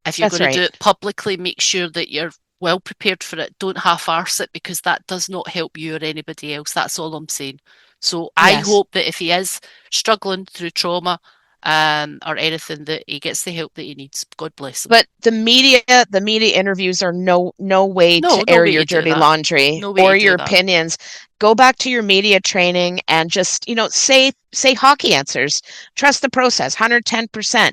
If you're That's going to do right. it publicly, make sure that you're well prepared for it. Don't half-arse it because that does not help you or anybody else. That's all I'm saying. So I Yes. hope that if he is struggling through trauma or anything, that he gets the help that he needs. God bless him. But the media interviews are no way No, to no air way your to do dirty that. laundry No way to or do your that. opinions. Go back to your media training and just, say hockey answers. Trust the process, 110%.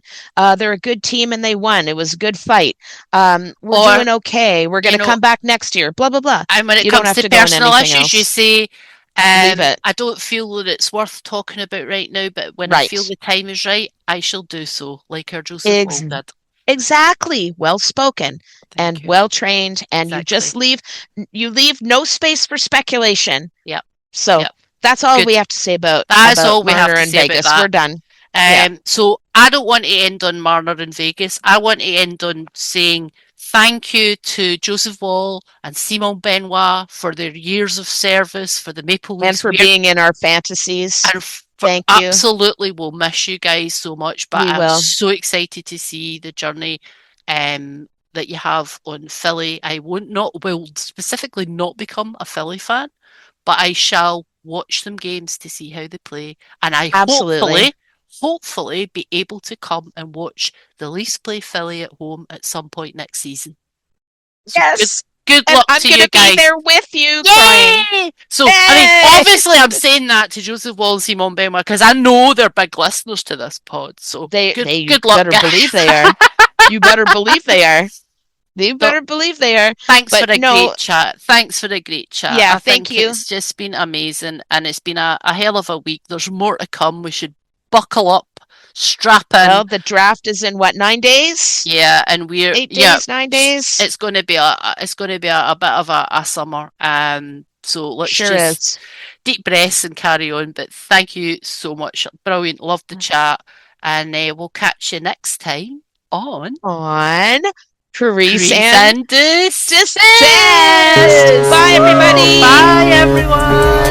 They're a good team and they won. It was a good fight. We're Or, doing okay. We're going you to know, come back next year. Blah blah blah. and when it You don't comes have to to go in personal anything issues, you else. say, Leave it. I don't feel that it's worth talking about right now, but when I feel Right. the time is right, I shall do so, like our Joseph Ex Woll did. exactly. Well spoken Thank and you. well trained, and Exactly. you leave no space for speculation. Yep. So Yep. that's all we Good. have to say That's about all we have Marner to and say about Vegas. We're that. done. Yeah. So I don't want to end on Marner in Vegas. I want to end on saying thank you to Joseph Wall and Simon Benoit for their years of service for the Maple And Leafs. for being in our fantasies. And for Thank you. absolutely will miss you guys so much, but We I'm will. so excited to see the journey that you have on Philly. I won't not will specifically not become a Philly fan, but I shall watch them games to see how they play, and I Absolutely. hopefully be able to come and watch the Leafs play Philly at home at some point next season. So Yes. good And luck I'm to going you to be guys. there with you crying. Yay! So, I mean, Hey! obviously, I'm saying that to Joseph Wall and Simon Benoit because I know they're big listeners to this pod. So, You good luck, better believe guys. they are. You better believe they are. You So, better believe they are. thanks for But a no, great chat. Thanks for a great chat. yeah, I thank think you. it's just been amazing and it's been a hell of a week. There's more to come. We should buckle up, strap in. Well, the draft is in what, 9 days? Yeah, and we're, Eight yeah, days, 9 days? it's going to be it's going to be a bit of a summer. So let's Sure just is. deep breaths and carry on. But thank you so much. Brilliant. Love the chat. And we'll catch you next time on On Crease Crease and and Desist. Desist. Bye, Woo! everybody. Bye, everyone.